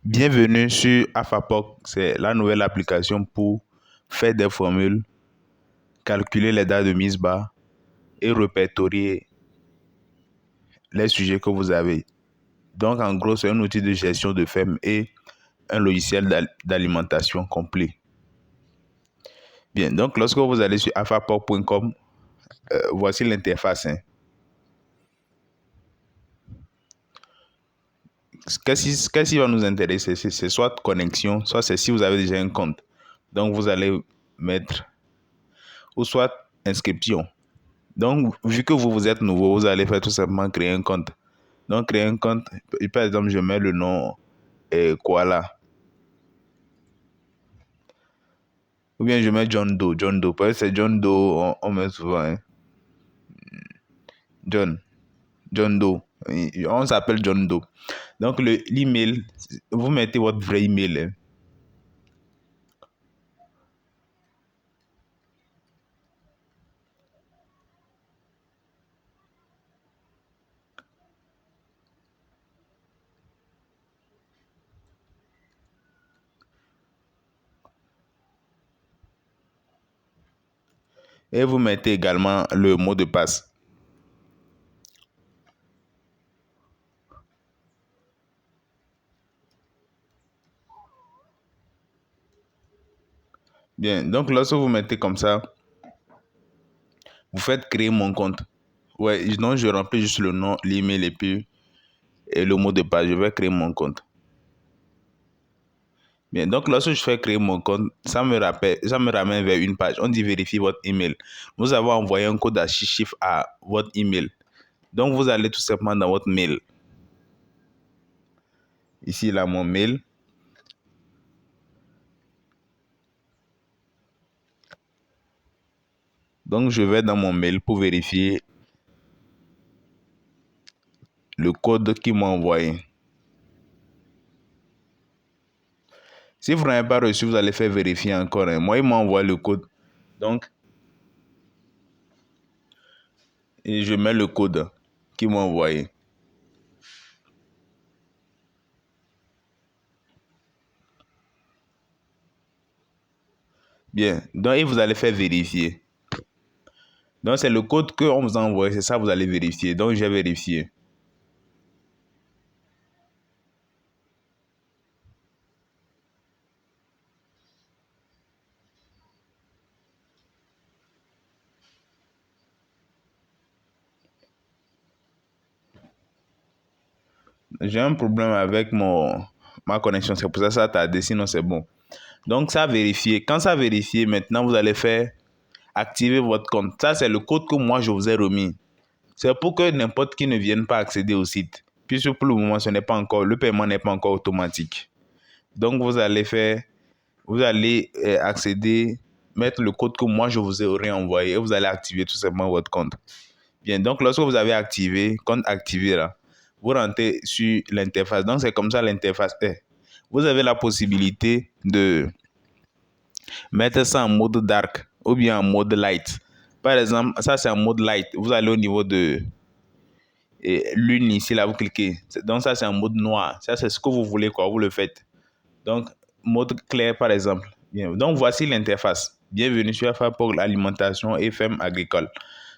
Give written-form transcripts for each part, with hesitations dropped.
Bienvenue sur AFAPOC, c'est la nouvelle application pour faire des formules, calculer les dates de mise bas et répertorier les sujets que vous avez. Donc en gros, c'est un outil de gestion de ferme et un logiciel d'alimentation complet. Bien, donc lorsque vous allez sur afapoc.com, voici l'interface. Qu'est-ce qui va nous intéresser? C'est soit connexion, soit c'est si vous avez déjà un compte. Donc vous allez mettre, ou soit inscription. Donc, vu que vous êtes nouveau, vous allez faire tout simplement créer un compte. Donc, créer un compte, par exemple, je mets le nom Koala. Ou bien je mets John Doe. John Doe. Parce que c'est John Doe, on met souvent. John Doe. On s'appelle John Doe. Donc, l'email, vous mettez votre vrai email. Et vous mettez également le mot de passe. Bien, donc lorsque vous mettez comme ça, vous faites créer mon compte. Ouais, non, je remplis juste le nom, l'email et puis le mot de passe. Je vais créer mon compte. Bien, donc lorsque je fais créer mon compte, ça me ramène vers une page. On dit vérifier votre email. Vous avez envoyé un code à 6 chiffres à votre email. Donc vous allez tout simplement dans votre mail. Ici, là, mon mail. Donc je vais dans mon mail pour vérifier le code qu'ils m'ont envoyé. Si vous n'avez pas reçu, vous allez faire vérifier encore. Moi, ils m'ont envoyé le code. Donc, et je mets le code qu'ils m'ont envoyé. Bien, donc et vous allez faire vérifier. Donc c'est le code qu'on vous a envoyé, c'est ça vous allez vérifier. Donc j'ai vérifié. J'ai un problème avec ma connexion, c'est pour ça que ça a tardé, sinon c'est bon. Donc ça a vérifié. Quand ça a vérifié, maintenant vous allez faire activer votre compte. Ça c'est le code que moi je vous ai remis. C'est pour que n'importe qui ne vienne pas accéder au site. Puisque pour le moment, le paiement n'est pas encore automatique. Donc vous allez accéder, mettre le code que moi je vous ai réenvoyé et vous allez activer tout simplement votre compte. Bien, donc lorsque vous avez activé, compte activé là, vous rentrez sur l'interface. Donc c'est comme ça l'interface est. Vous avez la possibilité de mettre ça en mode dark ou bien en mode light. Par exemple, ça c'est en mode light. Vous allez au niveau de l'une ici, là vous cliquez. Donc ça c'est en mode noir. Ça c'est ce que vous voulez quoi, vous le faites. Donc mode clair par exemple. Bien. Donc voici l'interface. Bienvenue sur FA pour l'alimentation et ferme agricole.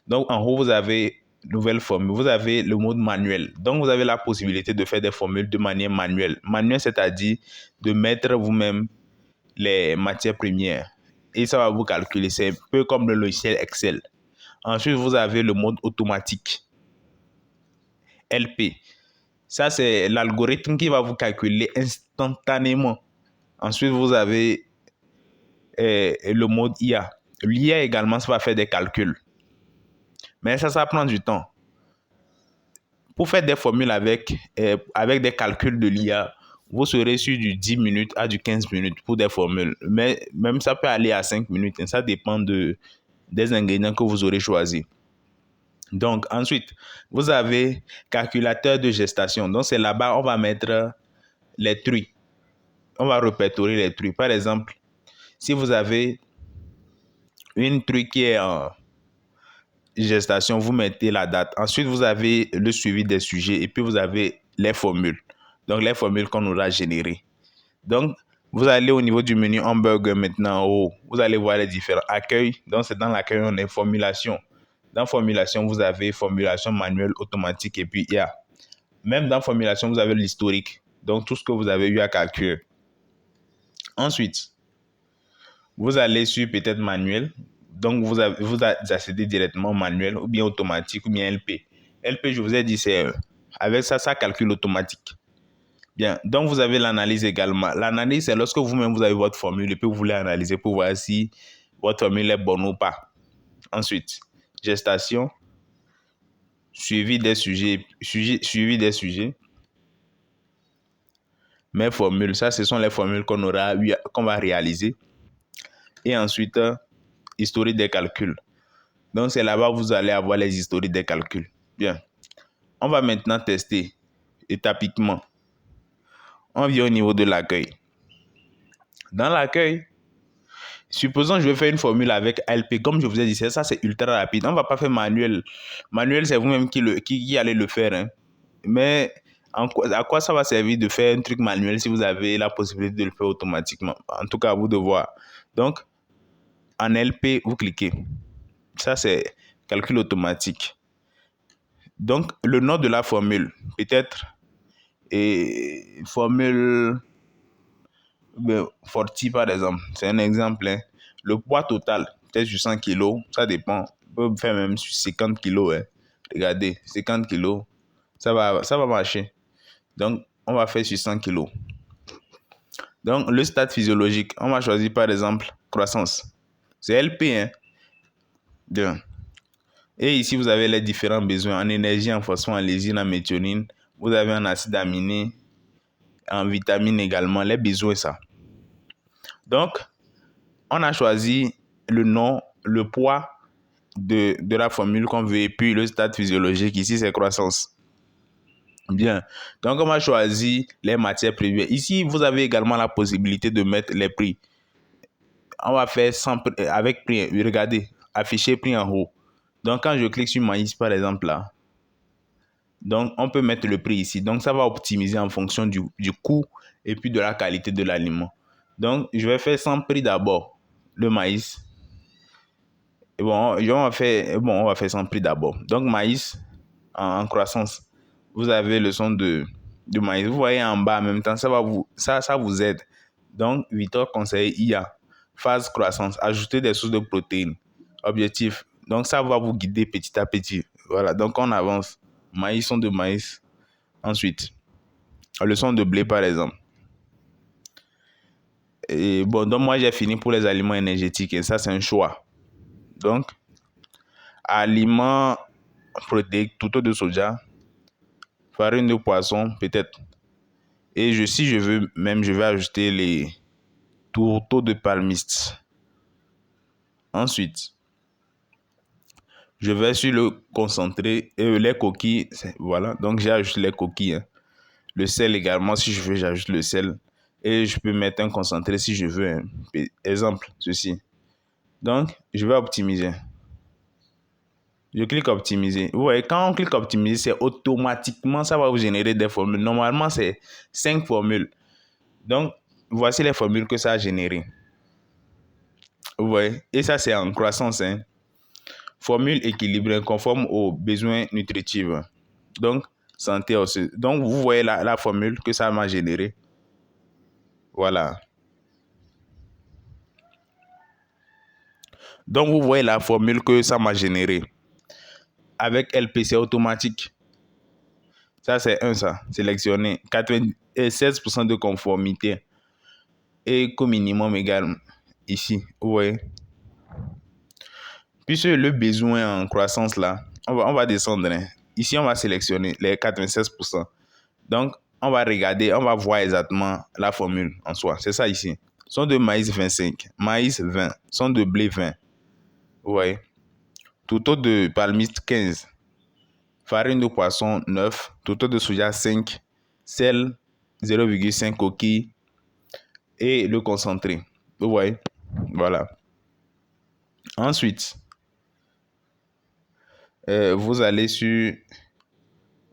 Donc en haut vous avez nouvelle formule. Vous avez le mode manuel. Donc vous avez la possibilité de faire des formules de manière manuelle. Manuel c'est-à-dire de mettre vous-même les matières premières. Et ça va vous calculer. C'est un peu comme le logiciel Excel. Ensuite vous avez le mode automatique. LP. Ça, c'est l'algorithme qui va vous calculer instantanément. Ensuite, vous avez le mode IA. L'IA également, ça va faire des calculs. Mais ça prend du temps. Pour faire des formules avec des calculs de l'IA, vous serez sur du 10 minutes à du 15 minutes pour des formules. Mais même ça peut aller à 5 minutes. Ça dépend des ingrédients que vous aurez choisis. Donc, ensuite, vous avez calculateur de gestation. Donc, c'est là-bas, on va mettre les truies. On va répertorier les truies. Par exemple, si vous avez une truie qui est en gestation, vous mettez la date. Ensuite, vous avez le suivi des sujets et puis vous avez les formules. Donc, les formules qu'on aura générées. Donc, vous allez au niveau du menu hamburger maintenant en haut. Vous allez voir les différents accueils. Donc, c'est dans l'accueil, on est formulation. Dans formulation, vous avez formulation manuelle, automatique et puis il y a. Même dans formulation, vous avez l'historique. Donc, tout ce que vous avez eu à calculer. Ensuite, vous allez sur peut-être manuel. Donc, vous accédez directement manuel ou bien automatique ou bien LP. LP, je vous ai dit, c'est avec ça, ça calcule automatique. Bien, donc vous avez l'analyse également. L'analyse, c'est lorsque vous-même, vous avez votre formule et puis vous voulez analyser pour voir si votre formule est bonne ou pas. Ensuite, gestation, suivi des sujets, suivi des sujets. Mes formules, ça, ce sont les formules qu'on va réaliser. Et ensuite, historique des calculs. Donc, c'est là-bas que vous allez avoir les historiques des calculs. Bien, on va maintenant tester étapiquement. On vient au niveau de l'accueil. Dans l'accueil, supposons que je vais faire une formule avec LP. Comme je vous ai dit, ça c'est ultra rapide. On ne va pas faire manuel. Manuel, c'est vous-même qui allez le faire. Hein. Mais à quoi ça va servir de faire un truc manuel si vous avez la possibilité de le faire automatiquement? En tout cas, à vous de voir. Donc, en LP, vous cliquez. Ça, c'est calcul automatique. Donc, le nom de la formule, peut-être, est formule Forti, par exemple. C'est un exemple. Hein. Le poids total, peut-être sur 100 kilos, ça dépend. On peut faire même sur 50 kilos. Hein. Regardez, 50 kilos, ça va marcher. Donc, on va faire sur 100 kilos. Donc, le stade physiologique, on va choisir par exemple croissance. C'est LP. Hein. Bien. Et ici, vous avez les différents besoins en énergie, en phosphore, en lysine, en méthionine. Vous avez en acide aminé, en vitamine également, les besoins, ça. Donc, on a choisi le nom, le poids de la formule qu'on veut et puis le stade physiologique. Ici, c'est croissance. Bien. Donc, on va choisir les matières premières. Ici, vous avez également la possibilité de mettre les prix. On va faire avec prix. Regardez, afficher prix en haut. Donc, quand je clique sur maïs, par exemple, là, donc, on peut mettre le prix ici. Donc, ça va optimiser en fonction du coût et puis de la qualité de l'aliment. Donc, je vais faire sans prix d'abord. Le maïs. Et bon, on va faire sans prix d'abord. Donc, maïs en croissance. Vous avez le son de maïs. Vous voyez en bas en même temps, ça vous aide. Donc, Victor conseille IA. Phase croissance. Ajouter des sources de protéines. Objectif. Donc, ça va vous guider petit à petit. Voilà. Donc, on avance. Maïs, son de maïs. Ensuite, le son de blé, par exemple. Et bon, donc moi, j'ai fini pour les aliments énergétiques. Et ça, c'est un choix. Donc, aliments protéiques, tout de soja, farine de poisson, peut-être. Et si je veux, même, je vais ajouter les tourteaux de palmiste. Ensuite, je vais sur le concentré et les coquilles. Voilà, donc j'ai ajouté les coquilles. Hein. Le sel également, si je veux, j'ajoute le sel. Et je peux mettre un concentré si je veux. Hein. Exemple, ceci. Donc, je vais optimiser. Je clique optimiser. Vous voyez, quand on clique optimiser, c'est automatiquement, ça va vous générer des formules. Normalement, c'est 5 formules. Donc, voici les formules que ça a générées. Vous voyez, et ça, c'est en croissance. Hein. Formule équilibrée conforme aux besoins nutritifs. Donc, santé aussi. Donc, vous voyez la formule que ça m'a générée. Voilà. Donc, vous voyez la formule que ça m'a générée. Avec LPC automatique. Ça, c'est ça. Sélectionner. 96% de conformité. Et qu'au minimum égal ici. Vous voyez. Puisque le besoin en croissance là, on va descendre. Hein. Ici, on va sélectionner les 96%. Donc, on va regarder, on va voir exactement la formule en soi. C'est ça ici. Son de maïs 25, maïs 20, son de blé 20. Vous voyez. Tourteau de palmiste 15, farine de poisson 9, tourteau de soja 5, sel 0,5 coquille et le concentré. Vous voyez. Voilà. Ensuite, vous allez sur,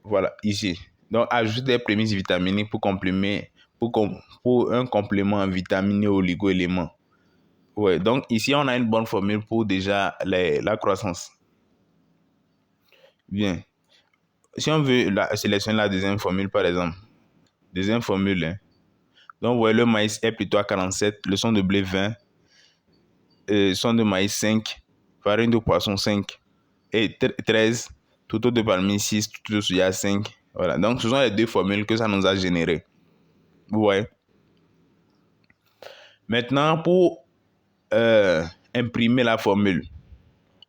voilà, ici. Donc, ajouter des prémices vitaminiques pour pour un complément en vitamines et oligo-éléments. Ouais, donc ici, on a une bonne formule pour déjà la croissance. Bien. Si on veut sélectionner la deuxième formule, par exemple, deuxième formule, hein. Donc, vous voyez, le maïs est plutôt à 47, le son de blé 20, son de maïs 5, farine de poisson 5 et 13, tout de palmille 6, tout de soja 5. Voilà, donc ce sont les deux formules que ça nous a générées. Vous voyez. Maintenant, pour imprimer la formule,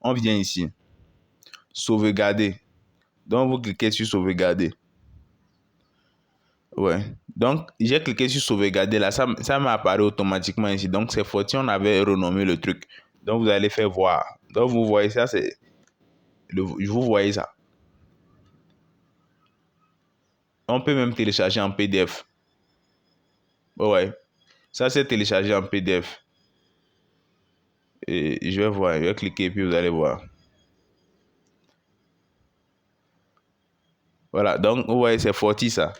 on vient ici, sauvegarder. Donc, vous cliquez sur sauvegarder. Ouais. Donc, j'ai cliqué sur sauvegarder là. Ça m'a apparu automatiquement ici. Donc, c'est faute si on avait renommé le truc. Donc, vous allez faire voir. Donc, vous voyez ça, vous voyez ça. On peut même télécharger en PDF. Ouais. Ça, c'est téléchargé en PDF. Et je vais voir. Je vais cliquer puis vous allez voir. Voilà. Donc, vous voyez, c'est Forti ça.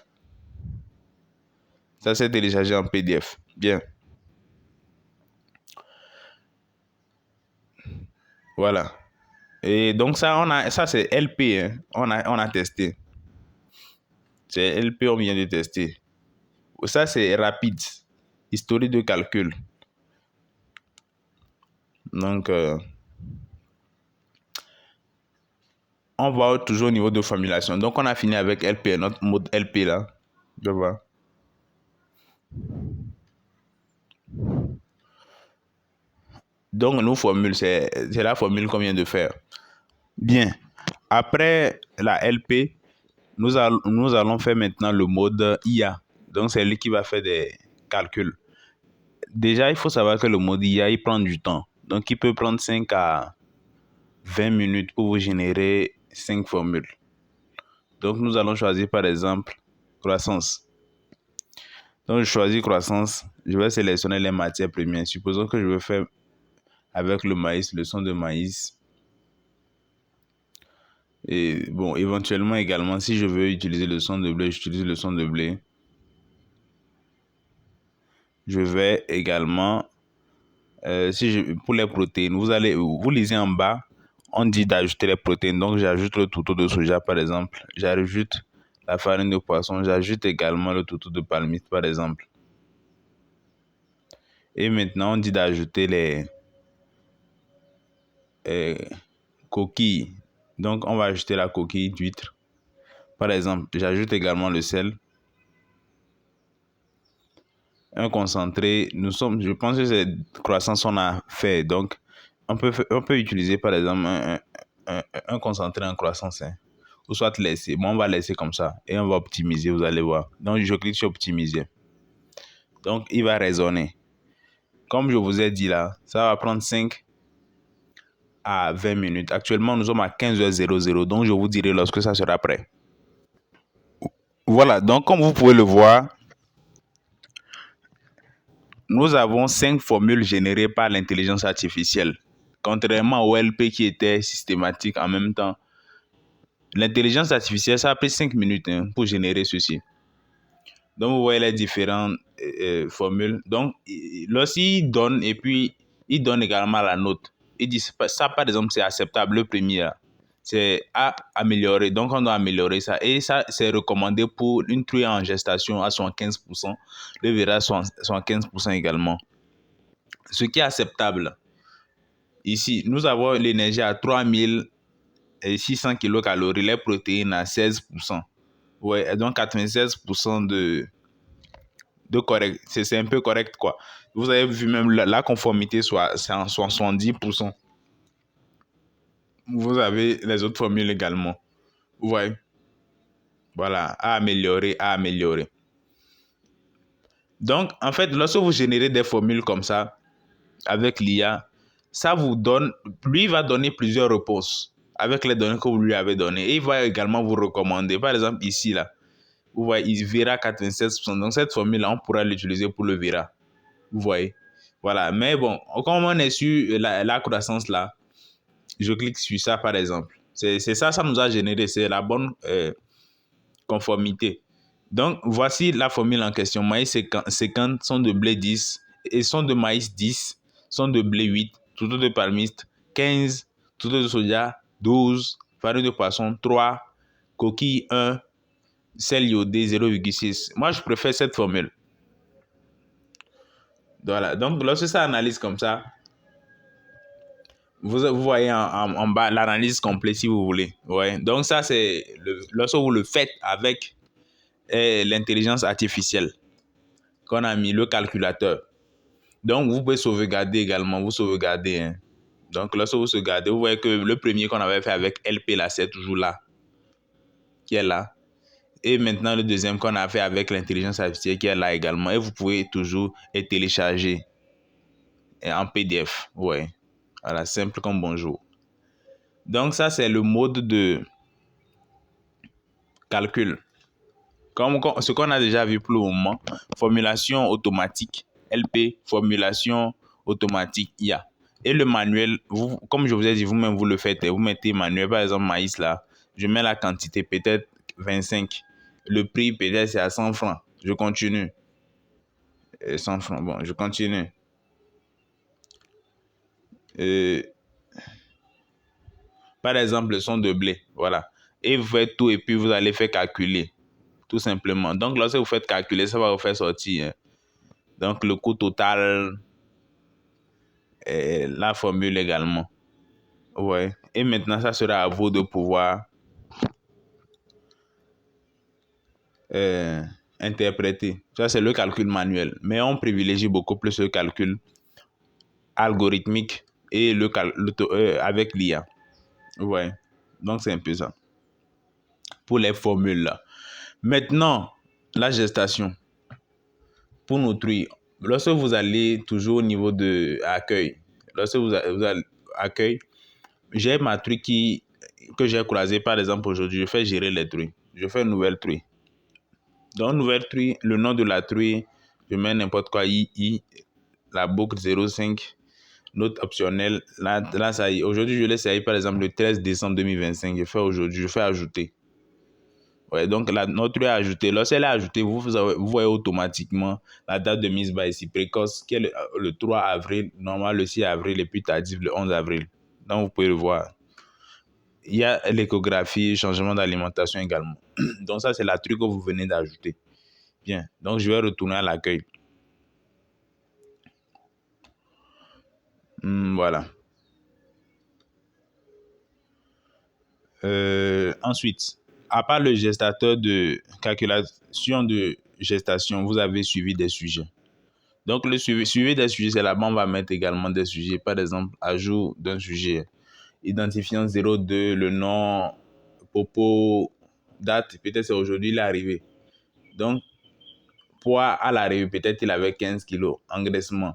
Ça, c'est téléchargé en PDF. Bien. Voilà. Et donc, ça c'est LP. Hein. On a testé. C'est LP, on vient de tester. Ça, c'est rapide. Historique de calcul. Donc, on va toujours au niveau de formulation. Donc, on a fini avec LP, notre mode LP là. Je vois. Donc, nos formules, c'est la formule qu'on vient de faire. Bien. Après la LP, nous allons faire maintenant le mode IA. Donc, c'est lui qui va faire des calculs. Déjà, il faut savoir que le mode IA, il prend du temps. Donc, il peut prendre 5 à 20 minutes pour vous générer 5 formules. Donc, nous allons choisir par exemple croissance. Donc, je choisis croissance. Je vais sélectionner les matières premières. Supposons que je veux faire avec le maïs, le son de maïs. Et bon, éventuellement également, si je veux utiliser le son de blé, j'utilise le son de blé. Je vais également, pour les protéines, vous lisez en bas, on dit d'ajouter les protéines. Donc, j'ajoute le toutou de soja, par exemple. J'ajoute la farine de poisson. J'ajoute également le toutou de palmite, par exemple. Et maintenant, on dit d'ajouter les coquilles. Donc, on va ajouter la coquille d'huître. Par exemple, j'ajoute également le sel. Un concentré. Je pense que c'est croissance qu'on a fait. Donc, on peut utiliser, par exemple, un concentré en croissance. Hein, ou soit laisser. Bon, on va laisser comme ça. Et on va optimiser, vous allez voir. Donc, je clique sur optimiser. Donc, il va raisonner. Comme je vous ai dit là, ça va prendre 5 à 20 minutes. Actuellement, nous sommes à 15h00. Donc, je vous dirai lorsque ça sera prêt. Voilà. Donc, comme vous pouvez le voir, nous avons 5 formules générées par l'intelligence artificielle. Contrairement au LP qui était systématique en même temps, l'intelligence artificielle, ça a pris 5 minutes pour générer ceci. Donc, vous voyez les différentes formules. Donc, lorsqu'il donne, et puis, il donne également la note. Il dit, ça, par exemple, c'est acceptable, le premier, c'est à améliorer. Donc, on doit améliorer ça. Et ça, c'est recommandé pour une truie en gestation à 75%. Le verra 75% également. Ce qui est acceptable. Ici, nous avons l'énergie à 3600 kilocalories, les protéines à 16%. Ouais, donc 96% de correct. C'est un peu correct, quoi. Vous avez vu même la conformité, c'est en 70%. Vous avez les autres formules également. Vous voyez? Voilà, à améliorer, à améliorer. Donc, en fait, lorsque vous générez des formules comme ça, avec l'IA, ça vous donne, lui il va donner plusieurs réponses avec les données que vous lui avez données. Et il va également vous recommander. Par exemple, ici, là, vous voyez, il verra 96%. Donc, cette formule-là, on pourra l'utiliser pour le verra. Vous voyez. Voilà. Mais bon, comme on est sur la croissance là, je clique sur ça par exemple. C'est ça, ça nous a généré. C'est la bonne conformité. Donc, voici la formule en question. Maïs 50, son de blé 10, et son de maïs 10, son de blé 8, tout de palmiste 15, tout de soja 12, farine de poisson 3, coquille 1, sel iodé 0,6. Moi, je préfère cette formule. Voilà. Donc, lorsque ça analyse comme ça, vous voyez en bas l'analyse complète si vous voulez. Ouais. Donc, ça, c'est lorsque vous le faites avec l'intelligence artificielle qu'on a mis, le calculateur. Donc, vous pouvez sauvegarder également. Vous sauvegardez. Hein. Donc, lorsque vous sauvegardez, vous voyez que le premier qu'on avait fait avec LP, là, c'est toujours là. Qui est là. Et maintenant, le deuxième qu'on a fait avec l'intelligence artificielle qui est là également. Et vous pouvez toujours télécharger en PDF. Ouais. Voilà, simple comme bonjour. Donc, ça, c'est le mode de calcul. Comme ce qu'on a déjà vu pour le moment, formulation automatique, LP, formulation automatique, IA. Et le manuel, vous, comme je vous ai dit, vous-même, vous le faites. Vous mettez manuel, par exemple, maïs là. Je mets la quantité, peut-être 25. Le prix, peut-être, c'est à 100 francs. Je continue. 100 francs, bon, je continue. Par exemple, le son de blé, voilà. Et vous faites tout et puis vous allez faire calculer, tout simplement. Donc, lorsque vous faites calculer, ça va vous faire sortir. Hein. Donc, le coût total, la formule également. Ouais. Et maintenant, ça sera à vous de pouvoir interpréter. Ça, c'est le calcul manuel. Mais on privilégie beaucoup plus le calcul algorithmique et avec l'IA. Ouais. Donc, c'est un peu ça. Pour les formules là. Maintenant, la gestation. Pour nourrir, lorsque vous allez toujours au niveau de accueil, lorsque vous allez accueil, j'ai ma truc que j'ai croisé par exemple aujourd'hui, je fais gérer les trucs. Je fais une nouvelle truc. Dans une nouvelle truc, le nom de la truc, je mets n'importe quoi, la boucle 05, note optionnelle. Là ça y est. Aujourd'hui, je l'ai essayé par exemple le 13 décembre 2025. Je fais ajouter. Ouais, donc la note est ajoutée. Lorsqu'elle est ajoutée, vous voyez automatiquement la date de mise bas ici, précoce, qui est le 3 avril, normal le 6 avril et puis tardif le 11 avril. Donc vous pouvez le voir. Il y a l'échographie, changement d'alimentation également. Donc ça, c'est la truc que vous venez d'ajouter. Bien, donc je vais retourner à l'accueil. Voilà. Ensuite, à part le gestateur de calculation de gestation, vous avez suivi des sujets. Donc, le suivi des sujets, c'est là-bas, on va mettre également des sujets. Par exemple, ajout d'un sujet. Identifiant 02, le nom, popo, date, peut-être c'est aujourd'hui, il est arrivé. Donc, poids à l'arrivée, peut-être il avait 15 kilos, engraissement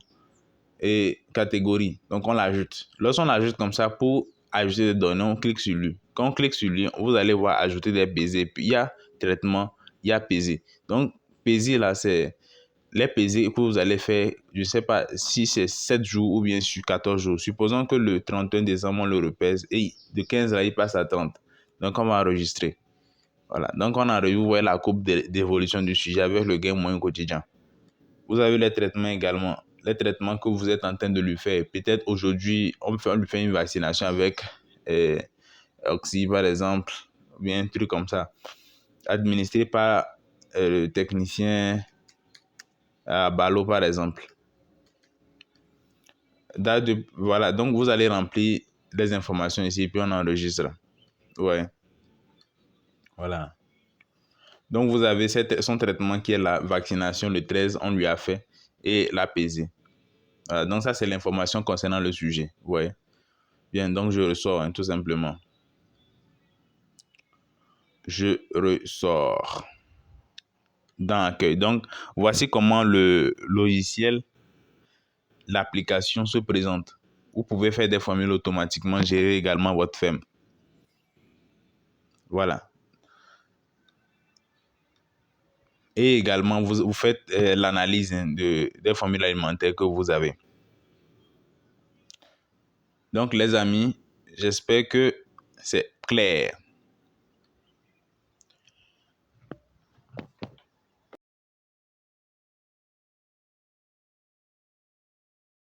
et catégorie. Donc, on l'ajoute. Lorsqu'on l'ajoute comme ça, pour ajouter des données, on clique sur lui. Quand on clique sur lui, vous allez voir ajouter des pesées. Puis, il y a traitement, il y a pesé. Donc, pesé, là, c'est les pesées que vous allez faire, je ne sais pas si c'est 7 jours ou bien sur 14 jours. Supposons que le 31 décembre, on le repèse et de 15 là, il passe à 30. Donc, on va enregistrer. Voilà. Donc, on a revu, vous voyez la courbe d'évolution du sujet avec le gain moyen quotidien. Vous avez les traitements également. Les traitements que vous êtes en train de lui faire. Peut-être aujourd'hui, on lui fait une vaccination avec Oxy, par exemple, ou bien un truc comme ça. Administré par le technicien à Ballot, par exemple. Voilà, donc vous allez remplir les informations ici, puis on enregistre. Ouais, voilà. Donc vous avez son traitement qui est la vaccination, le 13, on lui a fait, et l'APZ. Voilà, donc ça, c'est l'information concernant le sujet. Ouais. Bien, donc je ressors, hein, tout simplement. Je ressors dans Accueil. Donc, voici comment le logiciel, l'application se présente. Vous pouvez faire des formules automatiquement, gérer également votre ferme. Voilà. Et également, vous faites l'analyse des formules alimentaires que vous avez. Donc, les amis, j'espère que c'est clair.